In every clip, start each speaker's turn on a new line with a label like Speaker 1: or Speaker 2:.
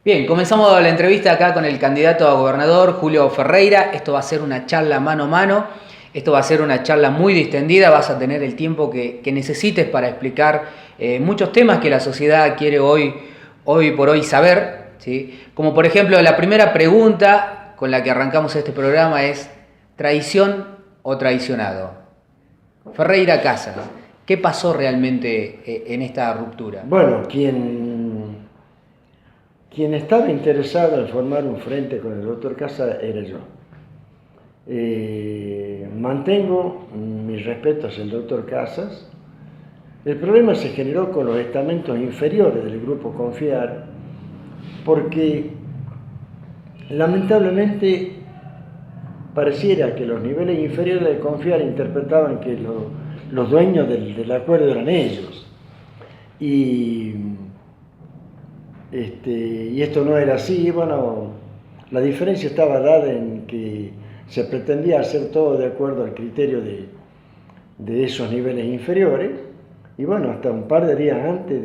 Speaker 1: Bien, comenzamos la entrevista acá con el candidato a gobernador Julio Ferreira. Esto va a ser una charla mano a mano. Esto va a ser una charla muy distendida. Vas a tener el tiempo que necesites para explicar muchos temas que la sociedad quiere hoy por hoy saber, ¿sí? Como por ejemplo, la primera pregunta con la que arrancamos este programa es: ¿traición o traicionado? Ferreira Casas, ¿qué pasó realmente en esta ruptura?
Speaker 2: Bueno, quien estaba interesado en formar un frente con el doctor Casas era yo. Mantengo mis respetos al doctor Casas. El problema se generó con los estamentos inferiores del grupo Confiar, porque lamentablemente pareciera que los niveles inferiores de Confiar interpretaban que los dueños del acuerdo eran ellos. Y esto no era así. Bueno, la diferencia estaba dada en que se pretendía hacer todo de acuerdo al criterio de esos niveles inferiores, y bueno, hasta un par de días antes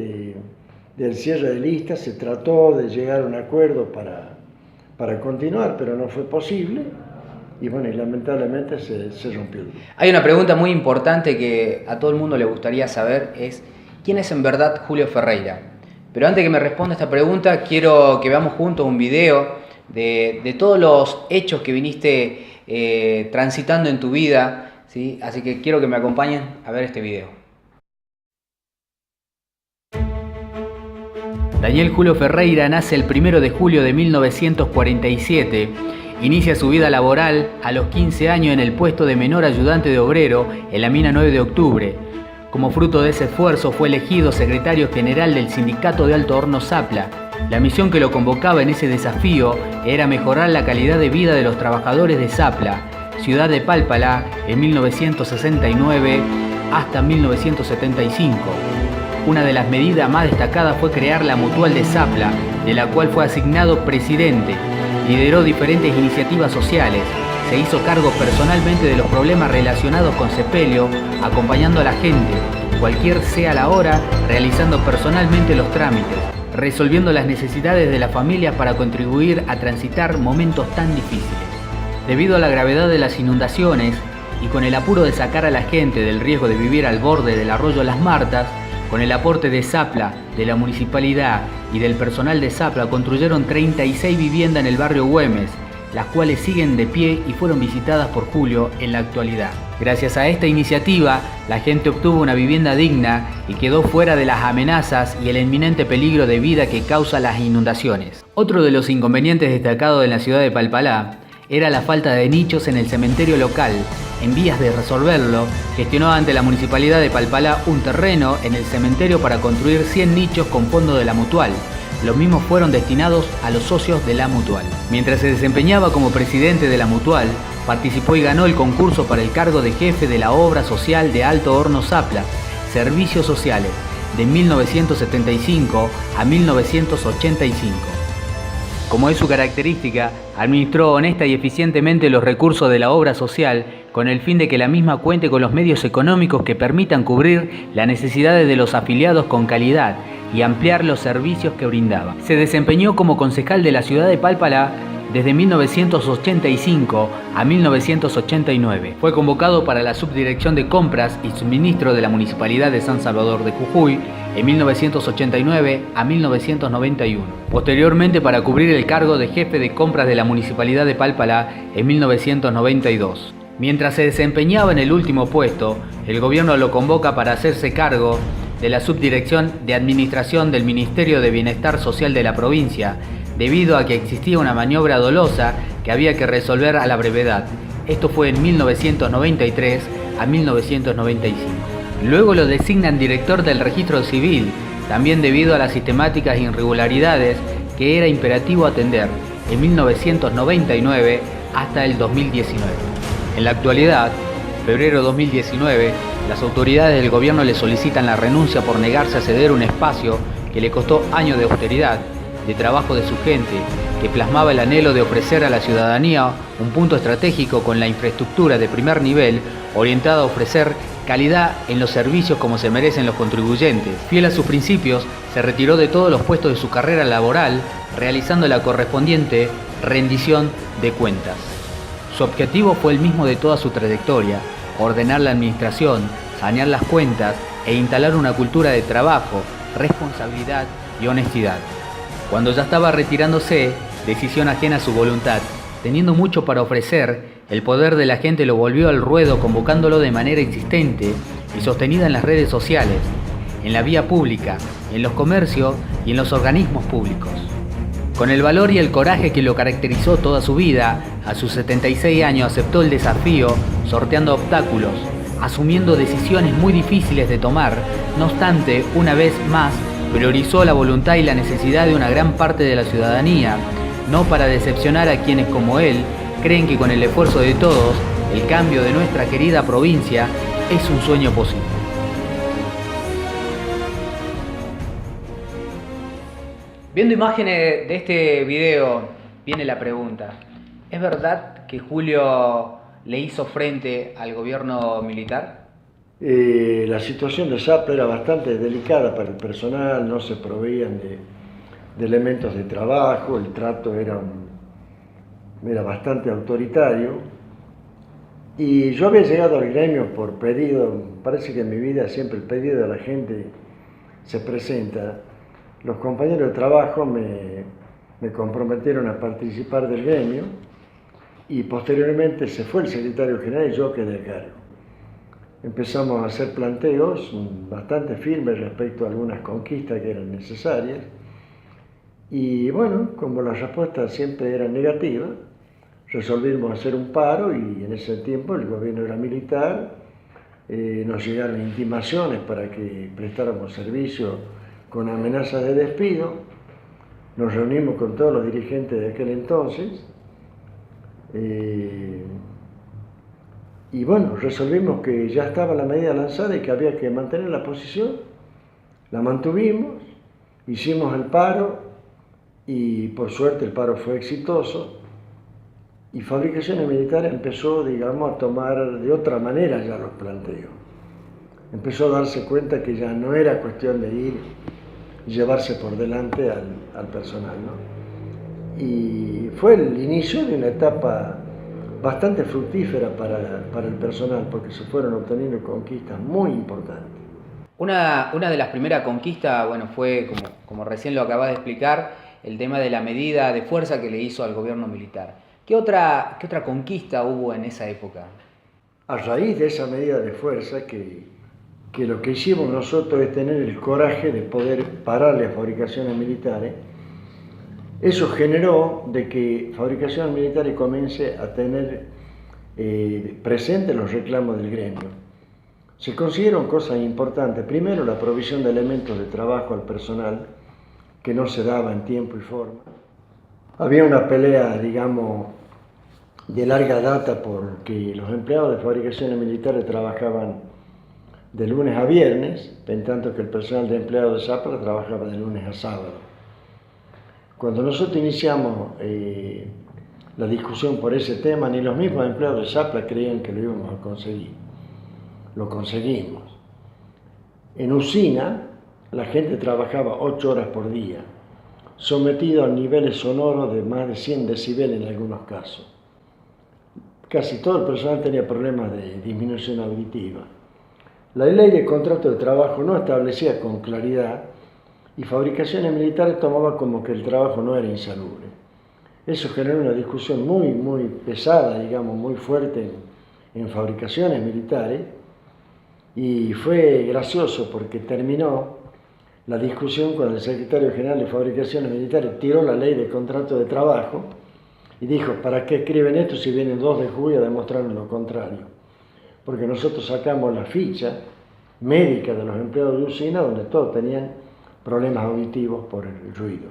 Speaker 2: del cierre de listas se trató de llegar a un acuerdo para continuar, pero no fue posible, y bueno, y lamentablemente se rompió.
Speaker 1: Hay una pregunta muy importante que a todo el mundo le gustaría saber, es ¿quién es en verdad Julio Ferreira? Pero antes que me responda esta pregunta, quiero que veamos juntos un video de todos los hechos que viniste transitando en tu vida, ¿sí? Así que quiero que me acompañen a ver este video. Daniel Julio Ferreira nace el 1 de julio de 1947. Inicia su vida laboral a los 15 años en el puesto de menor ayudante de obrero en la mina 9 de octubre. Como fruto de ese esfuerzo fue elegido secretario general del Sindicato de Alto Horno Zapla. La misión que lo convocaba en ese desafío era mejorar la calidad de vida de los trabajadores de Zapla, ciudad de Palpalá, en 1969 hasta 1975. Una de las medidas más destacadas fue crear la Mutual de Zapla, de la cual fue asignado presidente. Lideró diferentes iniciativas sociales. Se hizo cargo personalmente de los problemas relacionados con sepelio, acompañando a la gente, cualquier sea la hora, realizando personalmente los trámites, resolviendo las necesidades de las familias para contribuir a transitar momentos tan difíciles. Debido a la gravedad de las inundaciones y con el apuro de sacar a la gente del riesgo de vivir al borde del arroyo Las Martas, con el aporte de Zapla, de la municipalidad y del personal de Zapla, construyeron 36 viviendas en el barrio Güemes, las cuales siguen de pie y fueron visitadas por Julio en la actualidad. Gracias a esta iniciativa, la gente obtuvo una vivienda digna y quedó fuera de las amenazas y el inminente peligro de vida que causan las inundaciones. Otro de los inconvenientes destacados en la ciudad de Palpalá era la falta de nichos en el cementerio local. En vías de resolverlo, gestionó ante la Municipalidad de Palpalá un terreno en el cementerio para construir 100 nichos con fondo de la Mutual. Los mismos fueron destinados a los socios de la Mutual. Mientras se desempeñaba como presidente de la Mutual, participó y ganó el concurso para el cargo de jefe de la obra social de Alto Horno Zapla, Servicios Sociales, de 1975 a 1985. Como es su característica, administró honesta y eficientemente los recursos de la obra social con el fin de que la misma cuente con los medios económicos que permitan cubrir las necesidades de los afiliados con calidad y ampliar los servicios que brindaba. Se desempeñó como concejal de la ciudad de Palpalá desde 1985 a 1989. Fue convocado para la subdirección de compras y suministro de la Municipalidad de San Salvador de Jujuy en 1989 a 1991. Posteriormente para cubrir el cargo de jefe de compras de la Municipalidad de Palpalá en 1992. Mientras se desempeñaba en el último puesto, el gobierno lo convoca para hacerse cargo de la subdirección de administración del Ministerio de Bienestar Social de la provincia, debido a que existía una maniobra dolosa que había que resolver a la brevedad. Esto fue en 1993 a 1995. Luego lo designan director del registro civil, también debido a las sistemáticas irregularidades que era imperativo atender, en 1999 hasta el 2019. En la actualidad, febrero 2019, las autoridades del gobierno le solicitan la renuncia por negarse a ceder un espacio que le costó años de austeridad, de trabajo de su gente, que plasmaba el anhelo de ofrecer a la ciudadanía un punto estratégico con la infraestructura de primer nivel, orientada a ofrecer calidad en los servicios como se merecen los contribuyentes. Fiel a sus principios, se retiró de todos los puestos de su carrera laboral, realizando la correspondiente rendición de cuentas. Su objetivo fue el mismo de toda su trayectoria: ordenar la administración, sanear las cuentas e instalar una cultura de trabajo, responsabilidad y honestidad. Cuando ya estaba retirándose, decisión ajena a su voluntad, teniendo mucho para ofrecer, el poder de la gente lo volvió al ruedo, convocándolo de manera insistente y sostenida en las redes sociales, en la vía pública, en los comercios y en los organismos públicos. Con el valor y el coraje que lo caracterizó toda su vida, a sus 76 años aceptó el desafío, sorteando obstáculos, asumiendo decisiones muy difíciles de tomar. No obstante, una vez más, priorizó la voluntad y la necesidad de una gran parte de la ciudadanía, no para decepcionar a quienes, como él, creen que con el esfuerzo de todos, el cambio de nuestra querida provincia es un sueño posible. Viendo imágenes de este video, viene la pregunta: ¿es verdad que Julio le hizo frente al gobierno militar?
Speaker 2: La situación de Zapla era bastante delicada para el personal, no se proveían de elementos de trabajo, el trato era bastante autoritario, y yo había llegado al gremio por pedido. Parece que en mi vida siempre el pedido de la gente se presenta. Los compañeros de trabajo me comprometieron a participar del gremio y posteriormente se fue el secretario general y yo quedé a cargo. Empezamos a hacer planteos bastante firmes respecto a algunas conquistas que eran necesarias y bueno, como las respuestas siempre eran negativas, resolvimos hacer un paro y en ese tiempo el gobierno era militar, nos llegaron intimaciones para que prestáramos servicio con amenazas de despido. Nos reunimos con todos los dirigentes de aquel entonces y bueno, resolvimos que ya estaba la medida lanzada y que había que mantener la posición. La mantuvimos, hicimos el paro y por suerte el paro fue exitoso y Fabricaciones Militares empezó, digamos, a tomar de otra manera ya los planteos. Empezó a darse cuenta que ya no era cuestión de ir y llevarse por delante al personal, ¿no? Y fue el inicio de una etapa bastante fructífera para el personal, porque se fueron obteniendo conquistas muy importantes.
Speaker 1: Una de las primeras conquistas, bueno, fue, como recién lo acabas de explicar, el tema de la medida de fuerza que le hizo al gobierno militar. ¿Qué otra conquista hubo en esa época?
Speaker 2: A raíz de esa medida de fuerza, que lo que hicimos nosotros es tener el coraje de poder pararle a Fabricaciones Militares, eso generó de que Fabricaciones Militares comience a tener presentes los reclamos del gremio. Se consiguieron cosas importantes. Primero, la provisión de elementos de trabajo al personal, que no se daba en tiempo y forma. Había una pelea, digamos, de larga data porque los empleados de Fabricaciones Militares trabajaban de lunes a viernes, en tanto que el personal de empleados de Zapla trabajaba de lunes a sábado. Cuando nosotros iniciamos la discusión por ese tema, ni los mismos empleados de Zapla creían que lo íbamos a conseguir. Lo conseguimos. En usina, la gente trabajaba 8 horas por día, sometido a niveles sonoros de más de 100 decibeles en algunos casos. Casi todo el personal tenía problemas de disminución auditiva. La ley de contrato de trabajo no establecía con claridad y Fabricaciones Militares tomaba como que el trabajo no era insalubre. Eso generó una discusión muy pesada, digamos, muy fuerte en Fabricaciones Militares, y fue gracioso porque terminó la discusión cuando el secretario general de Fabricaciones Militares tiró la ley de contrato de trabajo y dijo: ¿para qué escriben esto si vienen 2 de julio a demostrarnos lo contrario? Porque nosotros sacamos la ficha médica de los empleados de usina donde todos tenían problemas auditivos por el ruido.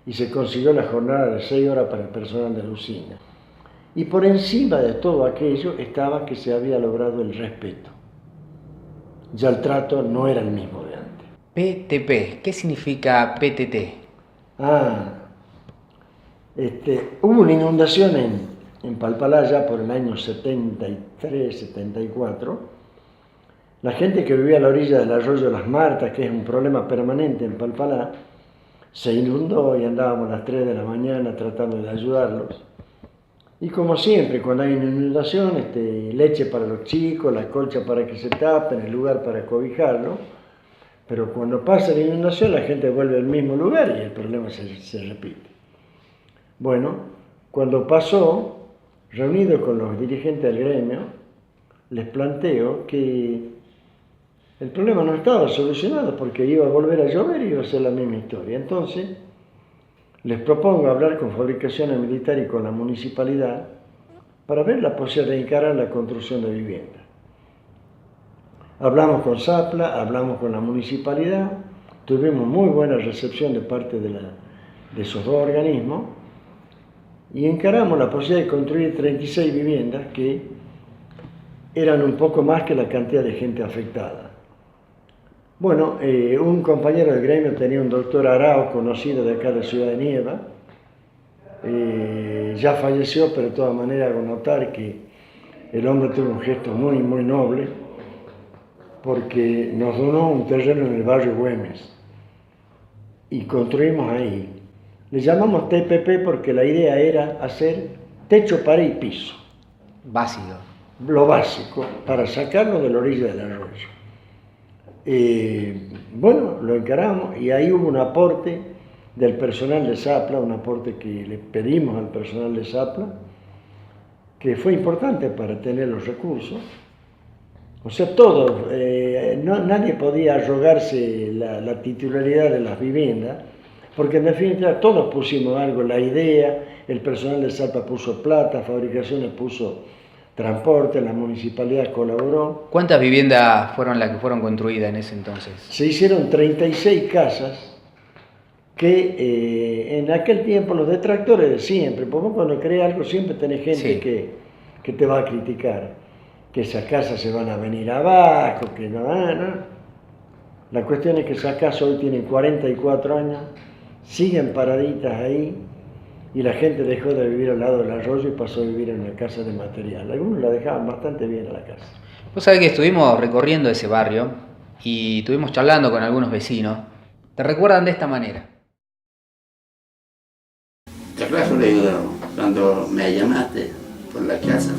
Speaker 2: Y se consiguió la jornada de 6 horas para el personal de la usina. Y por encima de todo aquello estaba que se había logrado el respeto. Ya el trato no era el mismo de antes.
Speaker 1: PTP, ¿qué significa PTT?
Speaker 2: Hubo una inundación en Palpalá ya por el año 73, 74. La gente que vivía a la orilla del arroyo de las Martas, que es un problema permanente en Palpalá, se inundó y andábamos a las 3 de la mañana tratando de ayudarlos. Y como siempre, cuando hay una inundación, leche para los chicos, la colcha para que se tapen, el lugar para cobijarlo. Pero cuando pasa la inundación, la gente vuelve al mismo lugar y el problema se repite. Bueno, cuando pasó, reunido con los dirigentes del gremio, les planteo que el problema no estaba solucionado porque iba a volver a llover y iba a ser la misma historia. Entonces, les propongo hablar con Fabricaciones Militares y con la municipalidad para ver la posibilidad de encarar la construcción de viviendas. Hablamos con Zapla, hablamos con la municipalidad, tuvimos muy buena recepción de parte de esos dos organismos y encaramos la posibilidad de construir 36 viviendas que eran un poco más que la cantidad de gente afectada. Bueno, un compañero del gremio tenía un doctor Arao, conocido de acá de Ciudad de Nieva, ya falleció, pero de todas maneras hago notar que el hombre tuvo un gesto muy, muy noble, porque nos donó un terreno en el barrio Güemes y construimos ahí. Le llamamos TPP porque la idea era hacer techo, pared y piso.
Speaker 1: Básico.
Speaker 2: Lo básico, para sacarlo de la orilla del arroyo. Bueno, lo encaramos y ahí hubo un aporte del personal de Zapla, un aporte que le pedimos al personal de Zapla, que fue importante para tener los recursos. O sea, todo, nadie podía arrogarse la titularidad de las viviendas, porque en definitiva todos pusimos algo, la idea, el personal de Zapla puso plata, Fabricaciones puso transporte, la municipalidad colaboró.
Speaker 1: ¿Cuántas viviendas fueron las que fueron construidas en ese entonces?
Speaker 2: Se hicieron 36 casas que en aquel tiempo los detractores de siempre, porque vos cuando crees algo siempre tenés gente
Speaker 1: Sí.
Speaker 2: que te va a criticar, que esas casas se van a venir abajo, que no. La cuestión es que esas casas hoy tienen 44 años, siguen paraditas ahí, y la gente dejó de vivir al lado del arroyo y pasó a vivir en una casa de material. Algunos la dejaban bastante bien a la casa.
Speaker 1: Vos sabés que estuvimos recorriendo ese barrio y estuvimos charlando con algunos vecinos. Te recuerdan de esta manera.
Speaker 3: ¿Te acuerdas cuando me llamaste por la casa?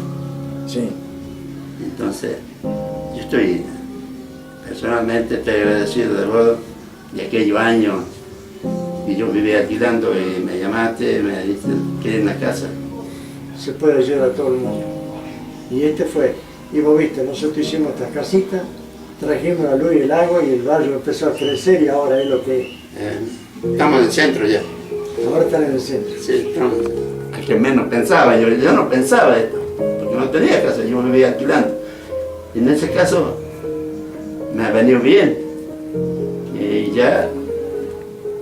Speaker 2: Sí.
Speaker 3: Entonces, yo personalmente estoy agradecido de vos, de aquellos años que yo vivía alquilando y me llamaste, me dijiste que en la casa.
Speaker 2: Se puede ayudar a todo el mundo. Y y vos viste, nosotros hicimos estas casitas, trajimos la luz y el agua y el barrio empezó a crecer y ahora es lo que es.
Speaker 3: Estamos en el centro ya.
Speaker 2: Ahora están en el centro.
Speaker 3: Sí, estamos. El que menos pensaba, yo no pensaba esto, porque no tenía casa, yo me vivía alquilando. Y en ese caso me ha venido bien. Y ya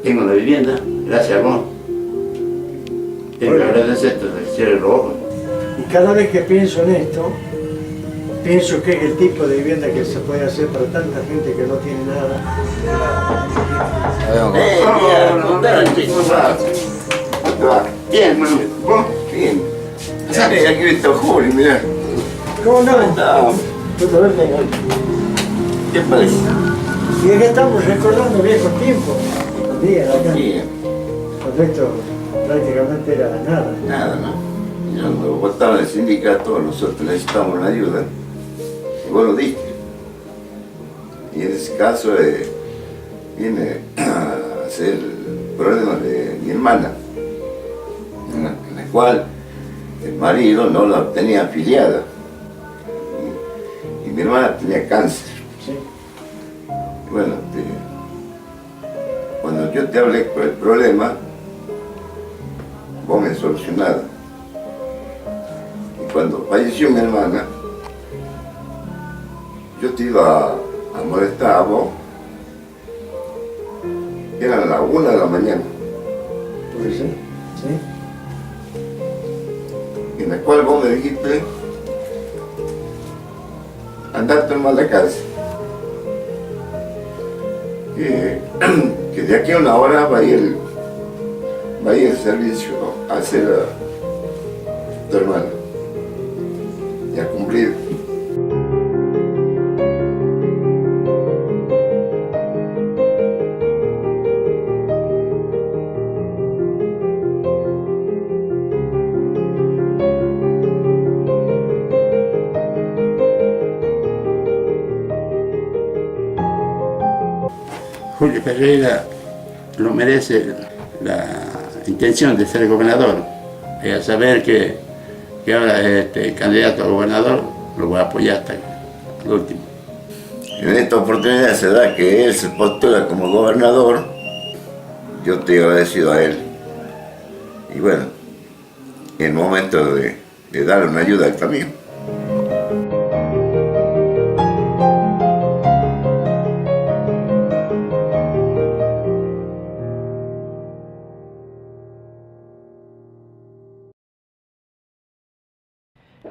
Speaker 3: tengo la vivienda, gracias a vos. Tengo que agradecerte del cielo y los ojos.
Speaker 2: Y cada vez que pienso en esto, pienso que es el tipo de vivienda que se puede hacer para tanta gente que no tiene nada.
Speaker 3: Bien, hermano. ¿Vos?
Speaker 4: Bien. Aquí está Julio, mirá.
Speaker 2: ¿Cómo no?
Speaker 4: No, ¿qué parece?
Speaker 2: Y es que estamos recordando viejos tiempos. Un día acá,
Speaker 4: Aquí,
Speaker 2: cuando esto prácticamente era nada.
Speaker 4: nada, ¿no? Y cuando votaba en el sindicato, nosotros necesitábamos una ayuda. Y vos lo diste. Y en ese caso viene a ser el problema de mi hermana, en la cual el marido no la tenía afiliada. Y mi hermana tenía cáncer.
Speaker 2: Sí.
Speaker 4: Y bueno, cuando yo te hablé por el problema, vos me solucionaste. Y cuando falleció mi hermana, yo te iba a molestar a vos. Eran las 1 de la mañana.
Speaker 2: Puede ser. Sí.
Speaker 4: En la cual vos me dijiste andarte mal a la cárcel. Que de aquí a 1 hora va a ir el servicio a hacer a tu hermano y a cumplir.
Speaker 3: Julio Ferreira lo merece la intención de ser gobernador. Y al saber que ahora es candidato a gobernador, lo voy a apoyar hasta el último.
Speaker 4: En esta oportunidad se da que él se postula como gobernador. Yo estoy agradecido a él. Y bueno, es el momento de darle una ayuda también.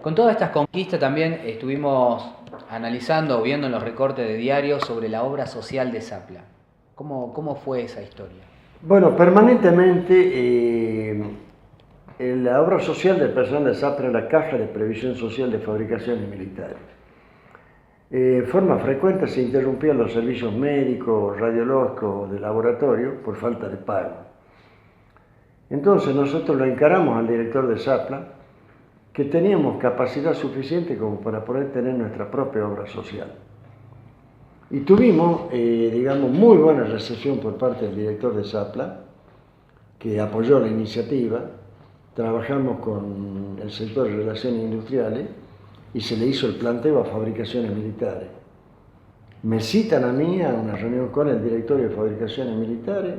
Speaker 1: Con todas estas conquistas también estuvimos analizando o viendo en los recortes de diarios sobre la obra social de Zapla. ¿Cómo fue esa historia?
Speaker 2: Bueno, permanentemente la obra social del personal de Zapla es la Caja de Previsión Social de Fabricaciones Militares. En forma frecuente se interrumpían los servicios médicos, radiológicos, de laboratorio por falta de pago. Entonces nosotros lo encaramos al director de Zapla, que teníamos capacidad suficiente como para poder tener nuestra propia obra social. Y tuvimos, muy buena recepción por parte del director de Zapla, que apoyó la iniciativa. Trabajamos con el sector de relaciones industriales y se le hizo el planteo a fabricaciones militares. Me citan a mí a una reunión con el directorio de fabricaciones militares.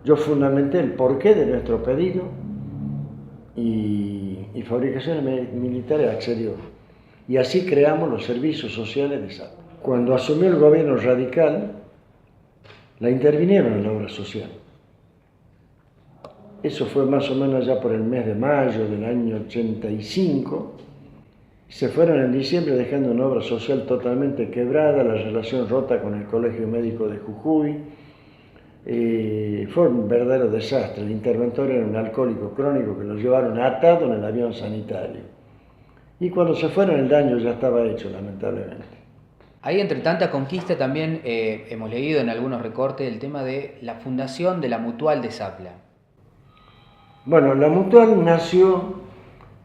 Speaker 2: Yo fundamenté el porqué de nuestro pedido y Fabricaciones Militares accedió. Y así creamos los servicios sociales de Zapla. Cuando asumió el gobierno radical, la intervinieron en la obra social. Eso fue más o menos ya por el mes de mayo del año 85. Se fueron en diciembre dejando una obra social totalmente quebrada, la relación rota con el Colegio Médico de Jujuy. Fue un verdadero desastre. El interventor era un alcohólico crónico que lo llevaron atado en el avión sanitario. Y cuando se fueron el daño ya estaba hecho, lamentablemente.
Speaker 1: Ahí, entre tanta conquista, también hemos leído en algunos recortes el tema de la fundación de la Mutual de Zapla.
Speaker 2: Bueno, la Mutual nació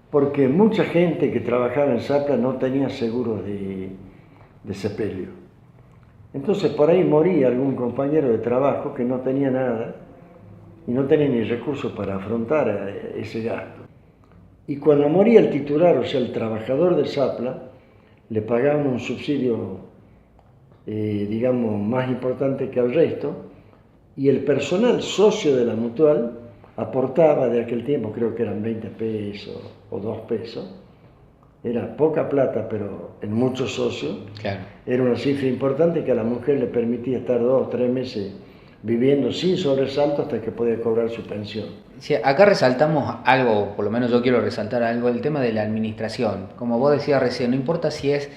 Speaker 2: porque mucha gente que trabajaba en Zapla no tenía seguro de sepelio. Entonces por ahí moría algún compañero de trabajo que no tenía nada y no tenía ni recursos para afrontar ese gasto. Y cuando moría el titular, o sea, el trabajador de Zapla, le pagaban un subsidio, más importante que al resto, y el personal socio de la Mutual aportaba de aquel tiempo, creo que eran 20 pesos o 2 pesos, era poca plata, pero en muchos socios,
Speaker 1: claro,
Speaker 2: era una cifra importante que a la mujer le permitía estar 2 o 3 meses viviendo sin sobresalto hasta que podía cobrar su pensión.
Speaker 1: Sí, acá resaltamos algo, por lo menos yo quiero resaltar algo, el tema de la administración. Como vos decías recién, no importa si es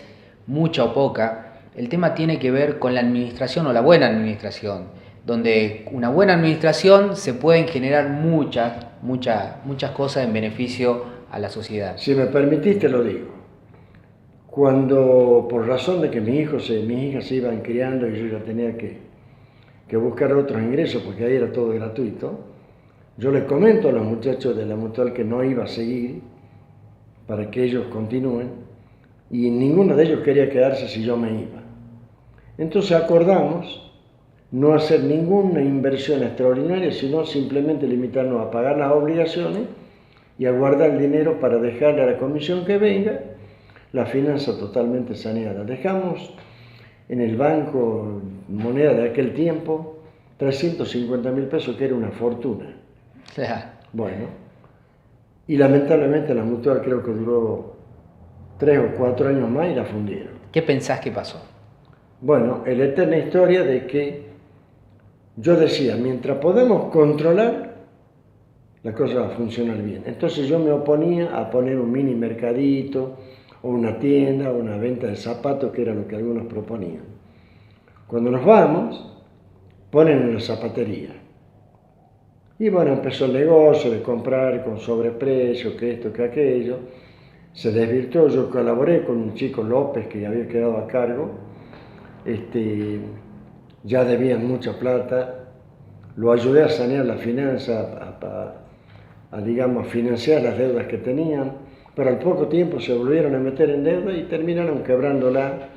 Speaker 1: mucha o poca, el tema tiene que ver con la administración o la buena administración, donde una buena administración se pueden generar muchas cosas en beneficio a la sociedad.
Speaker 2: Si me permitís, te lo digo. Cuando, por razón de que mis hijas se iban criando y yo ya tenía que buscar otros ingresos, porque ahí era todo gratuito, yo les comento a los muchachos de la Mutual que no iba a seguir para que ellos continúen, y ninguno de ellos quería quedarse si yo me iba. Entonces acordamos no hacer ninguna inversión extraordinaria, sino simplemente limitarnos a pagar las obligaciones y a guardar el dinero para dejarle a la comisión que venga la finanza totalmente saneada. Dejamos en el banco moneda de aquel tiempo 350.000 pesos, que era una fortuna. Bueno, y lamentablemente la Mutual creo que duró 3 o 4 años más y la fundieron.
Speaker 1: ¿Qué pensás que pasó?
Speaker 2: Bueno, es la eterna historia de que yo decía, mientras podemos controlar, la cosa va a funcionar bien. Entonces yo me oponía a poner un mini mercadito, o una tienda, o una venta de zapatos, que era lo que algunos proponían. Cuando nos vamos, ponen una zapatería. Y bueno, empezó el negocio de comprar con sobreprecio, que esto, que aquello. Se desvirtuó, yo colaboré con un chico López que había quedado a cargo. Ya debían mucha plata. Lo ayudé a sanear la finanza, a financiar las deudas que tenían, pero al poco tiempo se volvieron a meter en deuda y terminaron quebrándola.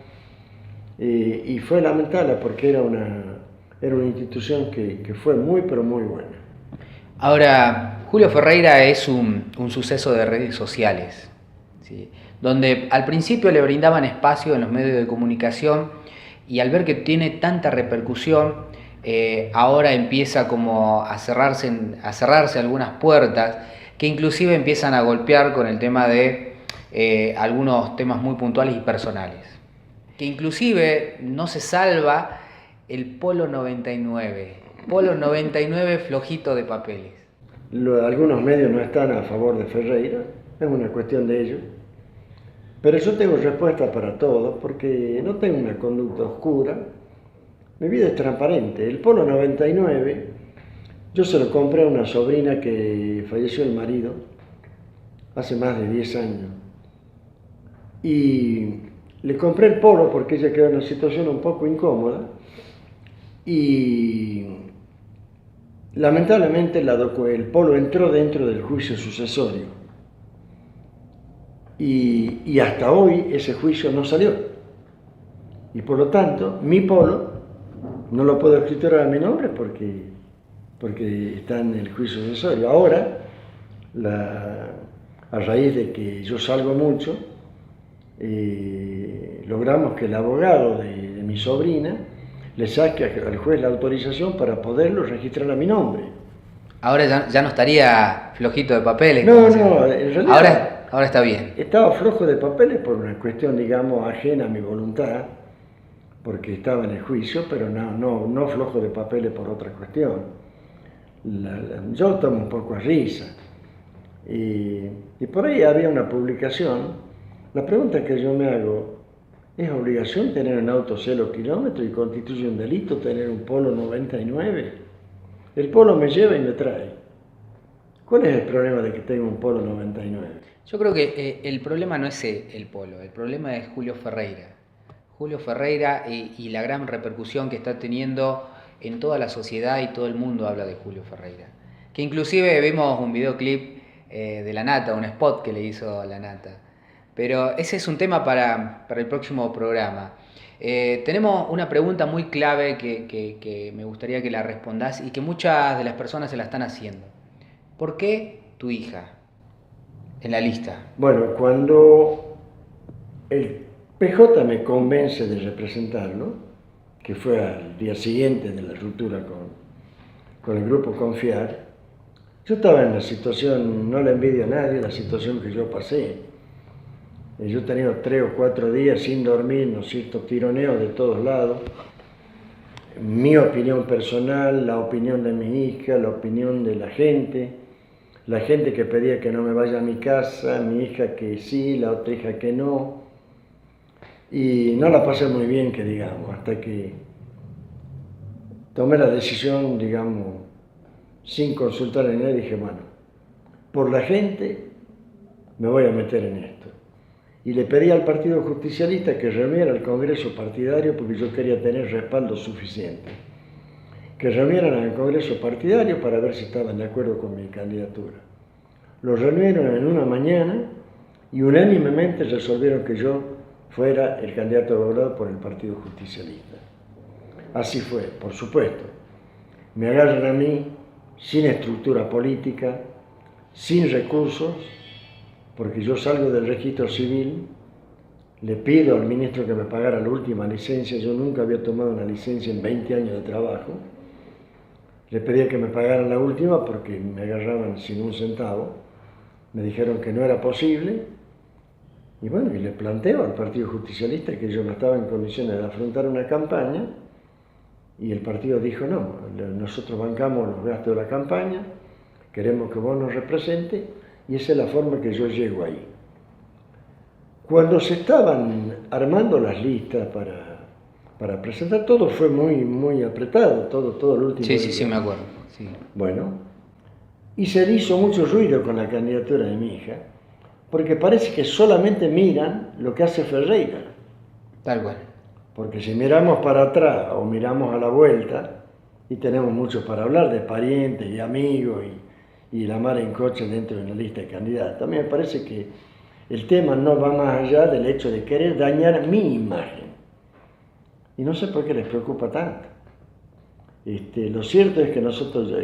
Speaker 2: Y fue lamentable porque era era una institución que fue muy, pero muy buena.
Speaker 1: Ahora, Julio Ferreira es un suceso de redes sociales, ¿sí? Donde al principio le brindaban espacio en los medios de comunicación y al ver que tiene tanta repercusión, ahora empieza como a cerrarse algunas puertas que inclusive empiezan a golpear con el tema de algunos temas muy puntuales y personales. Que inclusive no se salva el Polo 99. Polo 99 flojito de papeles.
Speaker 2: Algunos medios no están a favor de Ferreira, es una cuestión de ellos. Pero yo tengo respuesta para todos porque no tengo una conducta oscura. Mi vida es transparente. El Polo 99, yo se lo compré a una sobrina que falleció el marido hace más de 10 años. Y le compré el Polo porque ella quedó en una situación un poco incómoda. Y lamentablemente el Polo entró dentro del juicio sucesorio. Y hasta hoy ese juicio no salió. Y por lo tanto, mi Polo no lo puedo escriturar a mi nombre porque está en el juicio sucesorio. Ahora, a raíz de que yo salgo mucho, logramos que el abogado de mi sobrina le saque al juez la autorización para poderlo registrar a mi nombre.
Speaker 1: Ahora ya no estaría flojito de papeles.
Speaker 2: No, en realidad
Speaker 1: ahora está bien.
Speaker 2: Estaba flojo de papeles por una cuestión, digamos, ajena a mi voluntad, porque estaba en el juicio, pero no flojo de papeles por otra cuestión. Yo tomo un poco a risa. Y por ahí había una publicación. La pregunta que yo me hago, ¿es obligación tener un auto 0 kilómetros y constituye un delito tener un Polo 99? El Polo me lleva y me trae. ¿Cuál es el problema de que tenga un Polo 99?
Speaker 1: Yo creo que el problema no es el Polo, el problema es Julio Ferreira. Julio Ferreira y la gran repercusión que está teniendo en toda la sociedad y todo el mundo habla de Julio Ferreira. Que inclusive vemos un videoclip de La Nata, un spot que le hizo La Nata. Pero ese es un tema para el próximo programa. Tenemos una pregunta muy clave que me gustaría que la respondás y que muchas de las personas se la están haciendo. ¿Por qué tu hija en la lista?
Speaker 2: Bueno, cuando el PJ me convence de representarlo, que fue al día siguiente de la ruptura con el grupo Confiar, yo estaba en la situación, no le envidio a nadie, la situación que yo pasé. Yo he tenido 3 o 4 días sin dormir, ¿no es cierto?, tironeos de todos lados. Mi opinión personal, la opinión de mi hija, la opinión de la gente que pedía que no me vaya a mi casa, mi hija que sí, la otra hija que no. Y no la pasé muy bien, que digamos, hasta que tomé la decisión, digamos, sin consultar a nadie, dije, bueno, por la gente me voy a meter en esto. Y le pedí al Partido Justicialista que reuniera el Congreso partidario porque yo quería tener respaldo suficiente. Que reunieran al Congreso partidario para ver si estaban de acuerdo con mi candidatura. Lo reunieron en una mañana y unánimemente resolvieron que yo fuera el candidato a gobernador por el Partido Justicialista. Así fue, por supuesto. Me agarran a mí sin estructura política, sin recursos, porque yo salgo del registro civil, le pido al ministro que me pagara la última licencia, yo nunca había tomado una licencia en 20 años de trabajo, le pedí que me pagaran la última porque me agarraban sin un centavo, me dijeron que no era posible, y bueno, y le planteo al Partido Justicialista que yo no estaba en condiciones de afrontar una campaña, y el partido dijo no, nosotros bancamos los gastos de la campaña, queremos que vos nos representes, y esa es la forma que yo llego ahí. Cuando se estaban armando las listas para presentar, todo fue muy apretado, todo el último día.
Speaker 1: Sí, me acuerdo. Sí.
Speaker 2: Bueno, y se hizo mucho ruido con la candidatura de mi hija, porque parece que solamente miran lo que hace Ferreira.
Speaker 1: Tal cual.
Speaker 2: Porque si miramos para atrás o miramos a la vuelta, y tenemos mucho para hablar de parientes y amigos y la mar en coche dentro de una lista de candidatos. También me parece que el tema no va más allá del hecho de querer dañar mi imagen. Y no sé por qué les preocupa tanto. Lo cierto es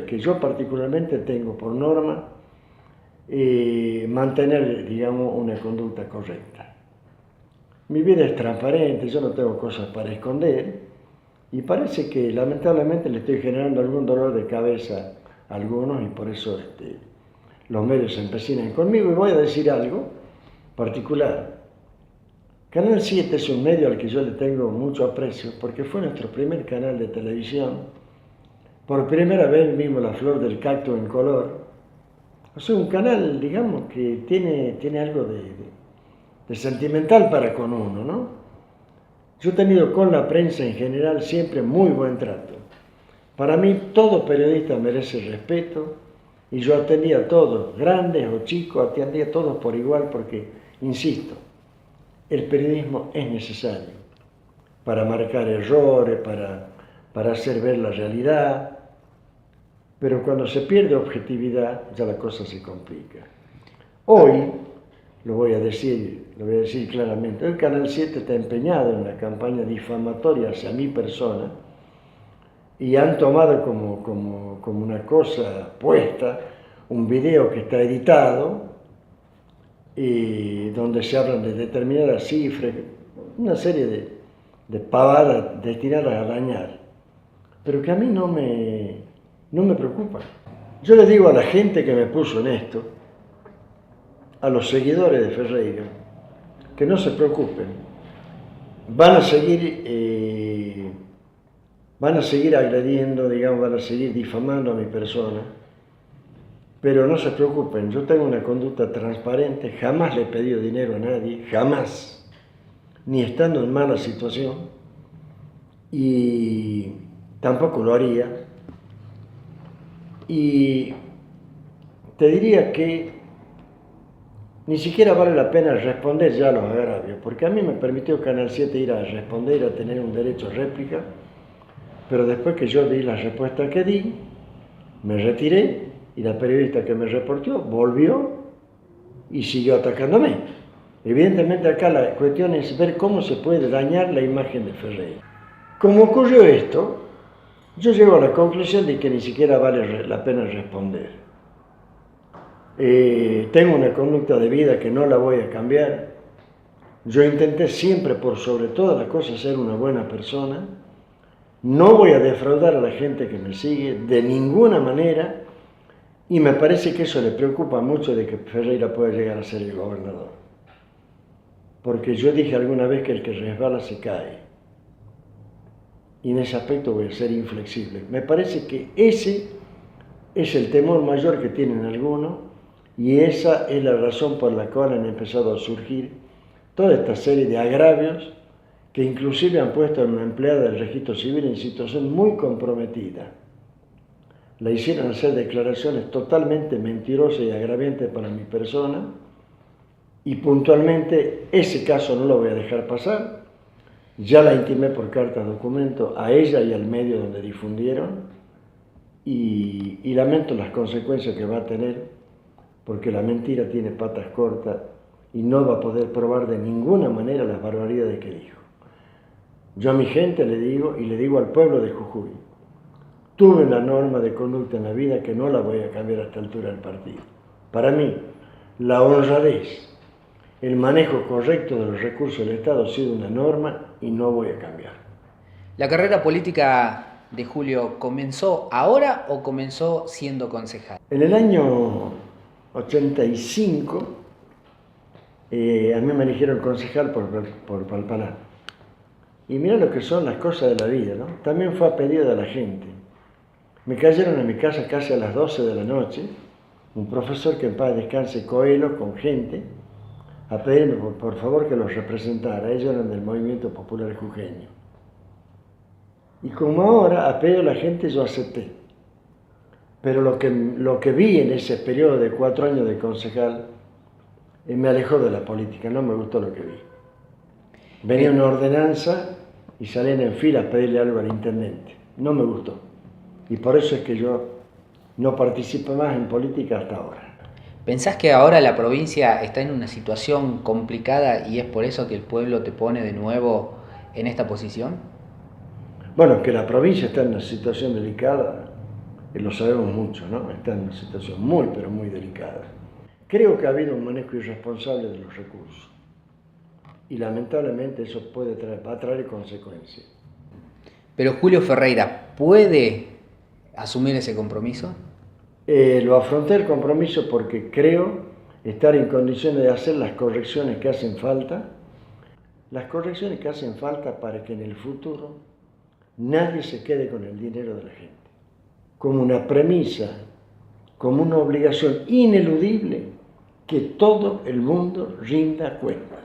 Speaker 2: que yo particularmente tengo por norma mantener, digamos, una conducta correcta. Mi vida es transparente, yo no tengo cosas para esconder y parece que lamentablemente le estoy generando algún dolor de cabeza a algunos y por eso los medios se empecinan conmigo. Y voy a decir algo particular. Canal 7 es un medio al que yo le tengo mucho aprecio porque fue nuestro primer canal de televisión. Por primera vez vimos la flor del cactus en color. O sea, un canal, digamos, que tiene algo de sentimental para con uno, ¿no? Yo he tenido con la prensa en general siempre muy buen trato. Para mí, todo periodista merece respeto y yo atendía a todos, grandes o chicos, atendía a todos por igual porque, insisto, el periodismo es necesario para marcar errores, para hacer ver la realidad, pero cuando se pierde objetividad ya la cosa se complica. Hoy, lo voy a decir claramente, el Canal 7 está empeñado en una campaña difamatoria hacia mi persona y han tomado como una cosa puesta un video que está editado y donde se hablan de determinadas cifras, una serie de pavadas destinadas a dañar, pero que a mí no me preocupa. Yo les digo a la gente que me puso en esto, a los seguidores de Ferreira, que no se preocupen, van a seguir agrediendo, digamos, van a seguir difamando a mi persona, pero no se preocupen, yo tengo una conducta transparente, jamás le he pedido dinero a nadie, jamás, ni estando en mala situación, y tampoco lo haría. Y te diría que ni siquiera vale la pena responder ya a los agravios, porque a mí me permitió Canal 7 ir a responder, a tener un derecho a réplica, pero después que yo di la respuesta que di, me retiré y la periodista que me reportó volvió y siguió atacándome. Evidentemente acá la cuestión es ver cómo se puede dañar la imagen de Ferreira. Como ocurrió esto, yo llego a la conclusión de que ni siquiera vale la pena responder. Tengo una conducta de vida que no la voy a cambiar. Yo intenté siempre, por sobre todas las cosas, ser una buena persona. No voy a defraudar a la gente que me sigue de ninguna manera y me parece que eso le preocupa mucho de que Ferreira pueda llegar a ser el gobernador. Porque yo dije alguna vez que el que resbala se cae. Y en ese aspecto voy a ser inflexible. Me parece que ese es el temor mayor que tienen algunos y esa es la razón por la cual han empezado a surgir toda esta serie de agravios que inclusive han puesto a una empleada del registro civil en situación muy comprometida. La hicieron hacer declaraciones totalmente mentirosas y agraviantes para mi persona y puntualmente ese caso no lo voy a dejar pasar. Ya la intimé por carta documento a ella y al medio donde difundieron y lamento las consecuencias que va a tener porque la mentira tiene patas cortas y no va a poder probar de ninguna manera las barbaridades que dijo. Yo a mi gente le digo y le digo al pueblo de Jujuy, tuve una norma de conducta en la vida que no la voy a cambiar a esta altura del partido. Para mí, la honradez, el manejo correcto de los recursos del Estado ha sido una norma y no voy a cambiar.
Speaker 1: ¿La carrera política de Julio comenzó ahora o comenzó siendo concejal?
Speaker 2: En el año 85, a mí me eligieron concejal por Palpaná. Y mira lo que son las cosas de la vida, ¿no? También fue a pedido de la gente. Me cayeron en mi casa casi a las 12 de la noche, un profesor que en paz descanse, Coelho, con gente, a pedirme por favor que los representara. Ellos eran del Movimiento Popular Jujeño. Y como ahora, a pedido de la gente, yo acepté. Pero lo que vi en ese periodo de 4 años de concejal me alejó de la política, no me gustó lo que vi. Venía una ordenanza y salían en fila a pedirle algo al intendente. No me gustó. Y por eso es que yo no participo más en política hasta ahora.
Speaker 1: ¿Pensás que ahora la provincia está en una situación complicada y es por eso que el pueblo te pone de nuevo en esta posición?
Speaker 2: Bueno, que la provincia está en una situación delicada, lo sabemos mucho, ¿no? Está en una situación muy, pero muy delicada. Creo que ha habido un manejo irresponsable de los recursos y lamentablemente eso va a traer consecuencias.
Speaker 1: Pero Julio Ferreira, ¿puede asumir ese compromiso?
Speaker 2: Lo afronté el compromiso porque creo estar en condiciones de hacer las correcciones que hacen falta para que en el futuro nadie se quede con el dinero de la gente. Como una premisa, como una obligación ineludible, que todo el mundo rinda cuentas.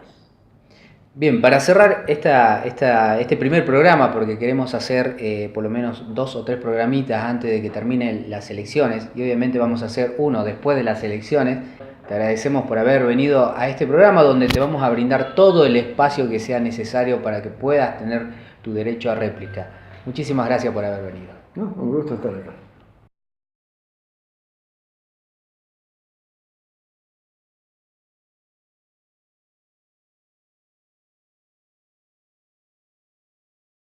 Speaker 1: Bien, para cerrar este primer programa, porque queremos hacer por lo menos 2 o 3 programitas antes de que terminen las elecciones, y obviamente vamos a hacer uno después de las elecciones, te agradecemos por haber venido a este programa donde te vamos a brindar todo el espacio que sea necesario para que puedas tener tu derecho a réplica. Muchísimas gracias por haber venido.
Speaker 2: No, un gusto estar acá.